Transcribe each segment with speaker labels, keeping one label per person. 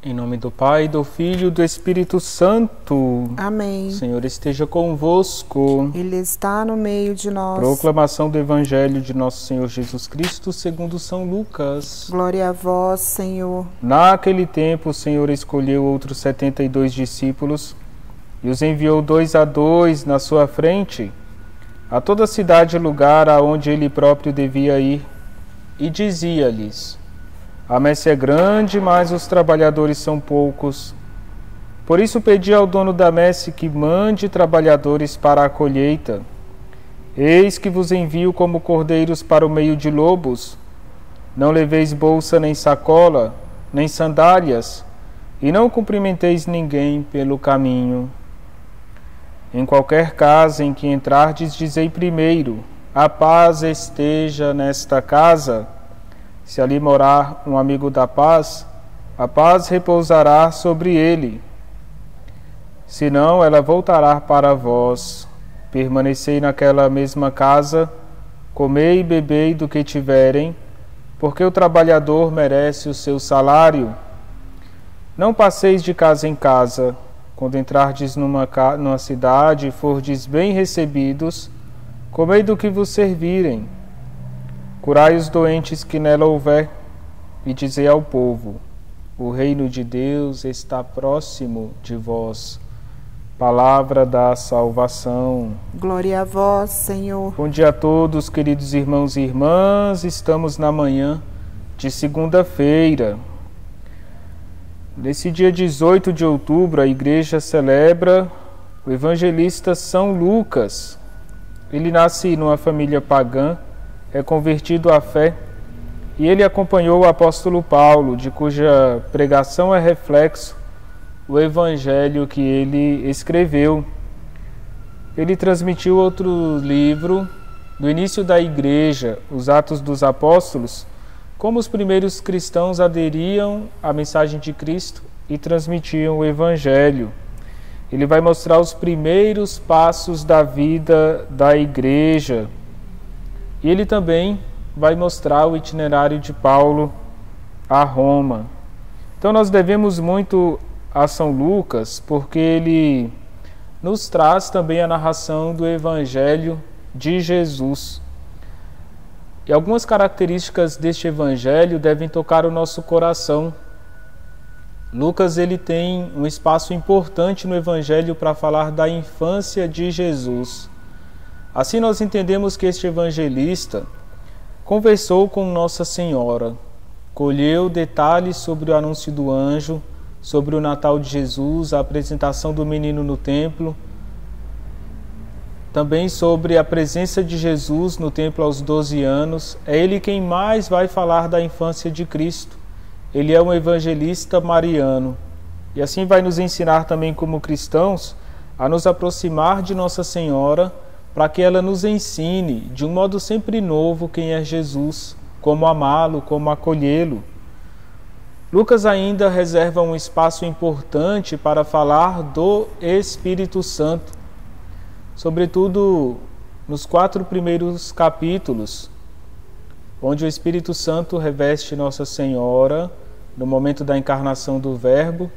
Speaker 1: Em nome do Pai, do Filho e do Espírito Santo.
Speaker 2: Amém.
Speaker 1: O Senhor esteja convosco.
Speaker 2: Ele está no meio de nós.
Speaker 1: Proclamação do Evangelho de Nosso Senhor Jesus Cristo segundo São Lucas.
Speaker 2: Glória a vós, Senhor.
Speaker 1: Naquele tempo, o Senhor escolheu outros 72 discípulos e os enviou 2 a 2 na sua frente, a toda cidade e lugar aonde ele próprio devia ir, e dizia-lhes: a messe é grande, mas os trabalhadores são poucos. Por isso pedi ao dono da messe que mande trabalhadores para a colheita. Eis que vos envio como cordeiros para o meio de lobos. Não leveis bolsa nem sacola, nem sandálias, e não cumprimenteis ninguém pelo caminho. Em qualquer casa em que entrardes, dizei primeiro: a paz esteja nesta casa. Se ali morar um amigo da paz, a paz repousará sobre ele. Senão, ela voltará para vós. Permanecei naquela mesma casa, comei e bebei do que tiverem, porque o trabalhador merece o seu salário. Não passeis de casa em casa. Quando entrardes numa cidade e fordes bem recebidos, comei do que vos servirem. Curai os doentes que nela houver, e dizei ao povo: o reino de Deus está próximo de vós. Palavra da salvação.
Speaker 2: Glória a vós, Senhor.
Speaker 1: Bom dia a todos, queridos irmãos e irmãs. Estamos na manhã de segunda-feira. Nesse dia 18 de outubro, a igreja celebra o evangelista São Lucas. Ele nasce numa família pagã, é convertido à fé, e ele acompanhou o apóstolo Paulo, de cuja pregação é reflexo o evangelho que ele escreveu. Ele transmitiu outro livro do início da igreja, os Atos dos Apóstolos, como os primeiros cristãos aderiam à mensagem de Cristo e transmitiam o evangelho. Ele vai mostrar os primeiros passos da vida da igreja. E ele também vai mostrar o itinerário de Paulo a Roma. Então nós devemos muito a São Lucas, porque ele nos traz também a narração do Evangelho de Jesus. E algumas características deste Evangelho devem tocar o nosso coração. Lucas ele tem um espaço importante no Evangelho para falar da infância de Jesus. Assim nós entendemos que este evangelista conversou com Nossa Senhora, colheu detalhes sobre o anúncio do anjo, sobre o Natal de Jesus, a apresentação do menino no templo, também sobre a presença de Jesus no templo aos 12 anos. É ele quem mais vai falar da infância de Cristo. Ele é um evangelista mariano. E assim vai nos ensinar também como cristãos a nos aproximar de Nossa Senhora, para que ela nos ensine, de um modo sempre novo, quem é Jesus, como amá-lo, como acolhê-lo. Lucas ainda reserva um espaço importante para falar do Espírito Santo, sobretudo nos 4 primeiros capítulos, onde o Espírito Santo reveste Nossa Senhora no momento da encarnação do Verbo.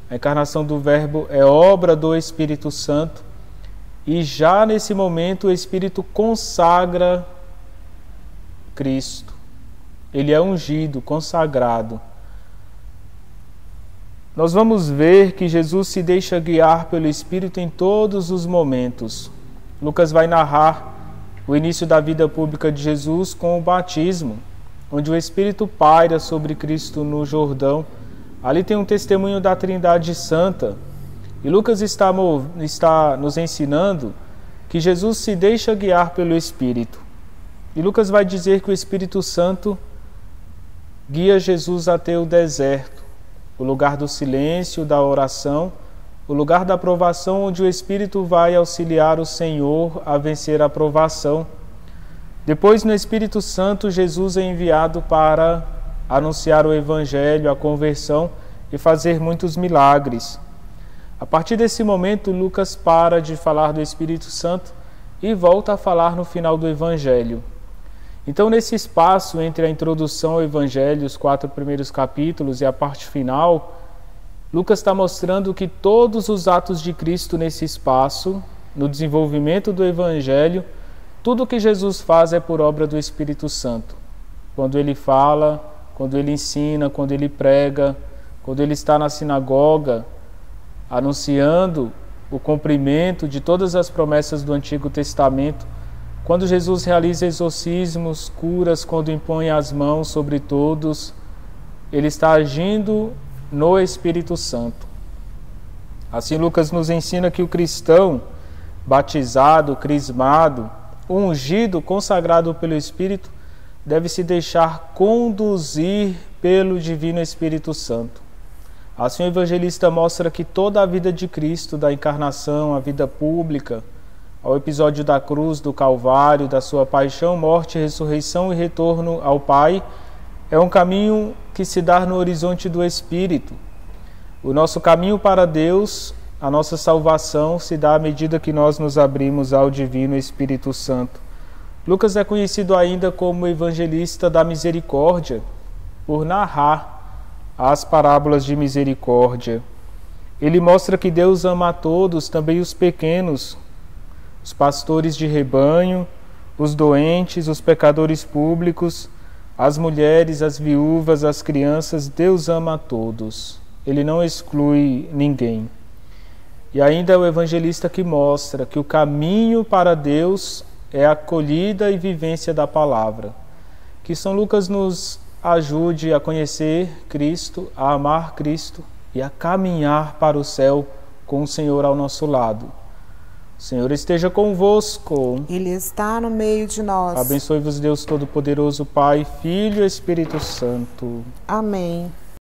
Speaker 1: A encarnação do Verbo é obra do Espírito Santo, e já nesse momento o Espírito consagra Cristo. Ele é ungido, consagrado. Nós vamos ver que Jesus se deixa guiar pelo Espírito em todos os momentos. Lucas vai narrar o início da vida pública de Jesus com o batismo, onde o Espírito paira sobre Cristo no Jordão. Ali tem um testemunho da Trindade Santa. E Lucas está nos ensinando que Jesus se deixa guiar pelo Espírito. E Lucas vai dizer que o Espírito Santo guia Jesus até o deserto, o lugar do silêncio, da oração, o lugar da provação, onde o Espírito vai auxiliar o Senhor a vencer a provação. Depois, no Espírito Santo, Jesus é enviado para anunciar o Evangelho, a conversão e fazer muitos milagres. A partir desse momento, Lucas para de falar do Espírito Santo e volta a falar no final do Evangelho. Então, nesse espaço entre a introdução ao Evangelho, os 4 primeiros capítulos, e a parte final, Lucas está mostrando que todos os atos de Cristo nesse espaço, no desenvolvimento do Evangelho, tudo que Jesus faz é por obra do Espírito Santo. Quando ele fala, quando ele ensina, quando ele prega, quando ele está na sinagoga, anunciando o cumprimento de todas as promessas do Antigo Testamento, quando Jesus realiza exorcismos, curas, quando impõe as mãos sobre todos, ele está agindo no Espírito Santo. Assim, Lucas nos ensina que o cristão batizado, crismado, ungido, consagrado pelo Espírito, deve se deixar conduzir pelo Divino Espírito Santo. Assim, o evangelista mostra que toda a vida de Cristo, da encarnação, a vida pública, ao episódio da cruz, do Calvário, da sua paixão, morte, ressurreição e retorno ao Pai, é um caminho que se dá no horizonte do Espírito. O nosso caminho para Deus, a nossa salvação, se dá à medida que nós nos abrimos ao Divino Espírito Santo. Lucas é conhecido ainda como evangelista da misericórdia, por narrar as parábolas de misericórdia. Ele mostra que Deus ama a todos, também os pequenos, os pastores de rebanho, os doentes, os pecadores públicos, as mulheres, as viúvas, as crianças. Deus ama a todos. Ele não exclui ninguém. E ainda é o evangelista que mostra que o caminho para Deus é a acolhida e vivência da palavra. Que São Lucas nos ajude a conhecer Cristo, a amar Cristo e a caminhar para o céu com o Senhor ao nosso lado. O Senhor esteja convosco.
Speaker 2: Ele está no meio de nós.
Speaker 1: Abençoe-vos Deus Todo-Poderoso, Pai, Filho e Espírito Santo.
Speaker 2: Amém.